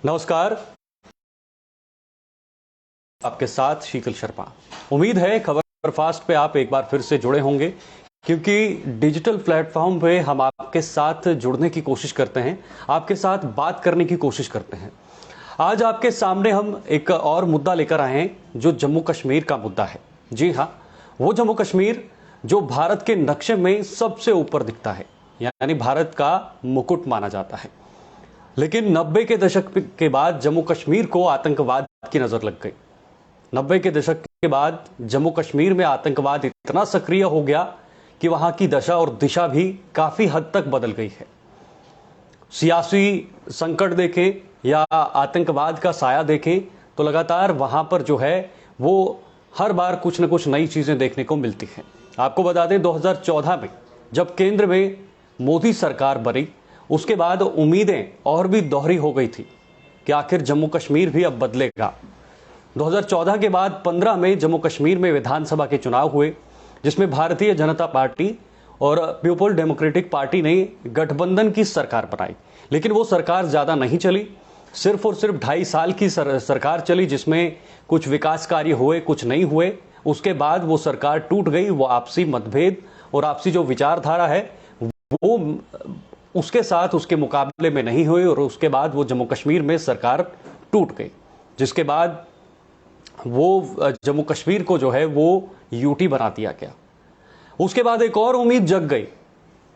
नमस्कार। आपके साथ शीतल शर्मा। उम्मीद है खबर फास्ट पे आप एक बार फिर से जुड़े होंगे, क्योंकि डिजिटल प्लेटफॉर्म पे हम आपके साथ जुड़ने की कोशिश करते हैं, आपके साथ बात करने की कोशिश करते हैं। आज आपके सामने हम एक और मुद्दा लेकर आए हैं जो जम्मू कश्मीर का मुद्दा है। जी हाँ, वो जम्मू कश्मीर जो भारत के नक्शे में सबसे ऊपर दिखता है, यानी भारत का मुकुट माना जाता है। लेकिन 90 के दशक के बाद जम्मू कश्मीर को आतंकवाद की नजर लग गई। 90 के दशक के बाद जम्मू कश्मीर में आतंकवाद इतना सक्रिय हो गया कि वहां की दशा और दिशा भी काफी हद तक बदल गई है। सियासी संकट देखें या आतंकवाद का साया देखें तो लगातार वहां पर जो है वो हर बार कुछ न कुछ नई चीजें देखने को मिलती हैं। आपको बता दें 2014 में जब केंद्र में मोदी सरकार बनी, उसके बाद उम्मीदें और भी दोहरी हो गई थी कि आखिर जम्मू कश्मीर भी अब बदलेगा। 2014 के बाद 15 में जम्मू कश्मीर में विधानसभा के चुनाव हुए, जिसमें भारतीय जनता पार्टी और पीपल डेमोक्रेटिक पार्टी ने गठबंधन की सरकार बनाई। लेकिन वो सरकार ज्यादा नहीं चली, सिर्फ और सिर्फ 2.5 साल की सरकार चली, जिसमें कुछ विकास कार्य हुए, कुछ नहीं हुए। उसके बाद वो सरकार टूट गई। वो आपसी मतभेद और आपसी जो विचारधारा है वो उसके साथ उसके मुकाबले में नहीं हुई, और उसके बाद वो जम्मू कश्मीर में सरकार टूट गई, जिसके बाद वो जम्मू कश्मीर को जो है वो यूटी बना दिया गया। उसके बाद एक और उम्मीद जग गई,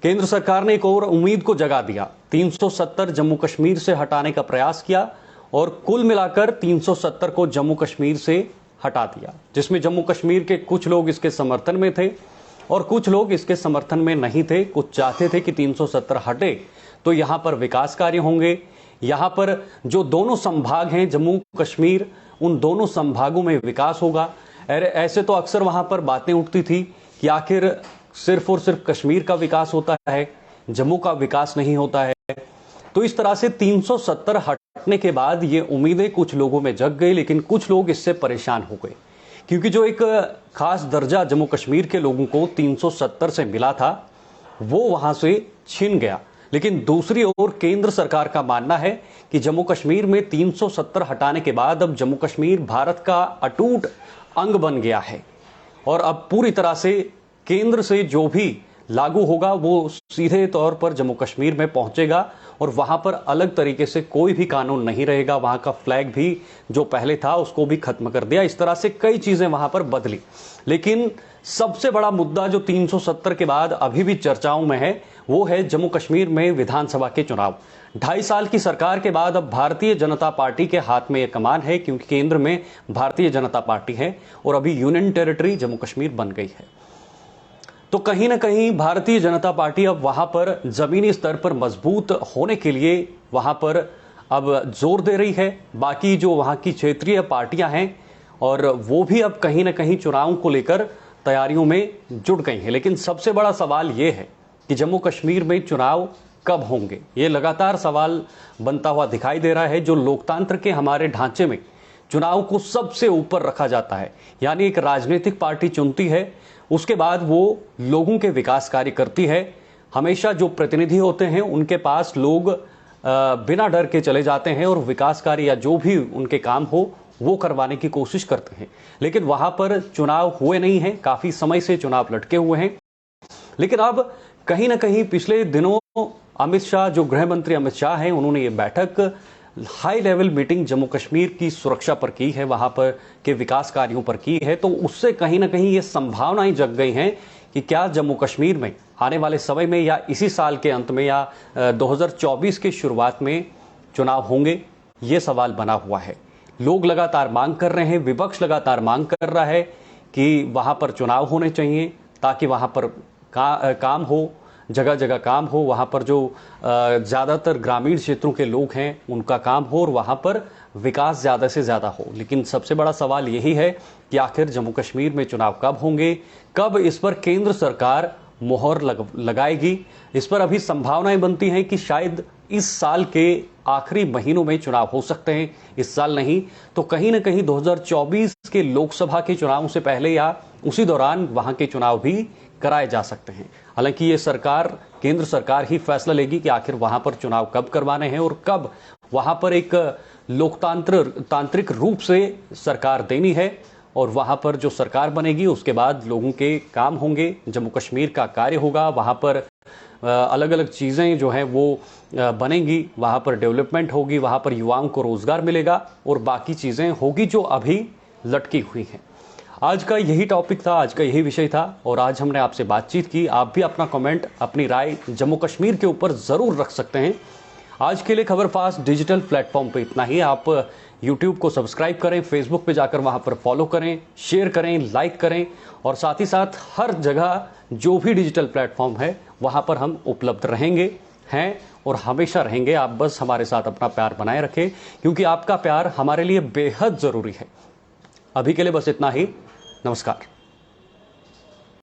केंद्र सरकार ने एक और उम्मीद को जगा दिया। 370 जम्मू कश्मीर से हटाने का प्रयास किया और कुल मिलाकर 370 को जम्मू कश्मीर से हटा दिया, जिसमें जम्मू कश्मीर के कुछ लोग इसके समर्थन में थे और कुछ लोग इसके समर्थन में नहीं थे। कुछ चाहते थे कि 370 हटे तो यहां पर विकास कार्य होंगे, यहां पर जो दोनों संभाग हैं जम्मू कश्मीर, उन दोनों संभागों में विकास होगा। ऐसे तो अक्सर वहां पर बातें उठती थी कि आखिर सिर्फ और सिर्फ कश्मीर का विकास होता है, जम्मू का विकास नहीं होता है। तो इस तरह से 370 हटने के बाद ये उम्मीदें कुछ लोगों में जग गई, लेकिन कुछ लोग इससे परेशान हो गए, क्योंकि जो एक खास दर्जा जम्मू कश्मीर के लोगों को 370 से मिला था वो वहां से छिन गया। लेकिन दूसरी ओर केंद्र सरकार का मानना है कि जम्मू कश्मीर में 370 हटाने के बाद अब जम्मू कश्मीर भारत का अटूट अंग बन गया है, और अब पूरी तरह से केंद्र से जो भी लागू होगा वो सीधे तौर पर जम्मू कश्मीर में पहुंचेगा, और वहां पर अलग तरीके से कोई भी कानून नहीं रहेगा। वहां का फ्लैग भी जो पहले था उसको भी खत्म कर दिया। इस तरह से कई चीजें वहां पर बदली। लेकिन सबसे बड़ा मुद्दा जो 370 के बाद अभी भी चर्चाओं में है वो है जम्मू कश्मीर में विधानसभा के चुनाव। 2.5 साल की सरकार के बाद अब भारतीय जनता पार्टी के हाथ में यह कमान है, क्योंकि केंद्र में भारतीय जनता पार्टी है और अभी यूनियन टेरिटरी जम्मू कश्मीर बन गई है। तो कहीं ना कहीं भारतीय जनता पार्टी अब वहां पर जमीनी स्तर पर मजबूत होने के लिए वहां पर अब जोर दे रही है। बाकी जो वहां की क्षेत्रीय पार्टियां हैं और वो भी अब कहीं ना कहीं चुनाव को लेकर तैयारियों में जुट गई हैं। लेकिन सबसे बड़ा सवाल ये है कि जम्मू कश्मीर में चुनाव कब होंगे, ये लगातार सवाल बनता हुआ दिखाई दे रहा है। जो लोकतंत्र के हमारे ढांचे में चुनाव को सबसे ऊपर रखा जाता है, यानी एक राजनीतिक पार्टी चुनती है, उसके बाद वो लोगों के विकास कार्य करती है। हमेशा जो प्रतिनिधि होते हैं उनके पास लोग बिना डर के चले जाते हैं और विकास कार्य या जो भी उनके काम हो वो करवाने की कोशिश करते हैं। लेकिन वहां पर चुनाव हुए नहीं हैं, काफी समय से चुनाव लटके हुए हैं। लेकिन अब कहीं ना कहीं पिछले दिनों अमित शाह, जो गृह मंत्री अमित शाह हैं, उन्होंने ये बैठक high level meeting Jammu Kashmir की सुरक्षा पर की है, वहां पर के विकास कार्यों पर की है। तो उससे कहीं ना कहीं ये संभावनाएं जग गई हैं कि क्या जम्मू कश्मीर में आने वाले समय में या इसी साल के अंत में या 2024 के शुरुआत में चुनाव होंगे, ये सवाल बना हुआ है। लोग लगातार मांग कर रहे हैं, विपक्ष लगातार मांग कर रहा है कि वहां पर चुनाव होने चाहिए ताकि वहां पर काम हो, जगह जगह काम हो, वहां पर जो ज्यादातर ग्रामीण क्षेत्रों के लोग हैं उनका काम हो और वहां पर विकास ज्यादा से ज्यादा हो। लेकिन सबसे बड़ा सवाल यही है कि आखिर जम्मू कश्मीर में चुनाव कब होंगे, कब इस पर केंद्र सरकार मोहर लगाएगी। इस पर अभी संभावनाएं बनती हैं कि शायद इस साल के आखिरी महीनों में चुनाव हो सकते हैं, इस साल नहीं तो कहीं ना कहीं 2024 के लोकसभा के चुनाव से पहले या उसी दौरान वहां के चुनाव भी कराए जा सकते हैं। हालांकि ये सरकार, केंद्र सरकार ही फैसला लेगी कि आखिर वहां पर चुनाव कब करवाने हैं और कब वहां पर एक तांत्रिक रूप से सरकार देनी है और वहां पर जो सरकार बनेगी उसके बाद लोगों के काम होंगे, जम्मू कश्मीर का कार्य होगा, वहां पर अलग अलग चीज़ें जो हैं वो बनेंगी, वहां पर डेवलपमेंट होगी, वहां पर युवाओं को रोजगार मिलेगा और बाकी चीज़ें होगी जो अभी लटकी हुई हैं। आज का यही टॉपिक था, आज का यही विषय था और आज हमने आपसे बातचीत की। आप भी अपना कमेंट, अपनी राय जम्मू कश्मीर के ऊपर ज़रूर रख सकते हैं। आज के लिए खबर फास्ट डिजिटल प्लेटफॉर्म पे इतना ही। आप यूट्यूब को सब्सक्राइब करें, फेसबुक पे जाकर वहां पर फॉलो करें, शेयर करें, लाइक करें और साथ ही साथ हर जगह जो भी डिजिटल प्लेटफॉर्म है वहां पर हम उपलब्ध रहेंगे हैं और हमेशा रहेंगे। आप बस हमारे साथ अपना प्यार बनाए रखें क्योंकि आपका प्यार हमारे लिए बेहद ज़रूरी है। अभी के लिए बस इतना ही। नमस्कार।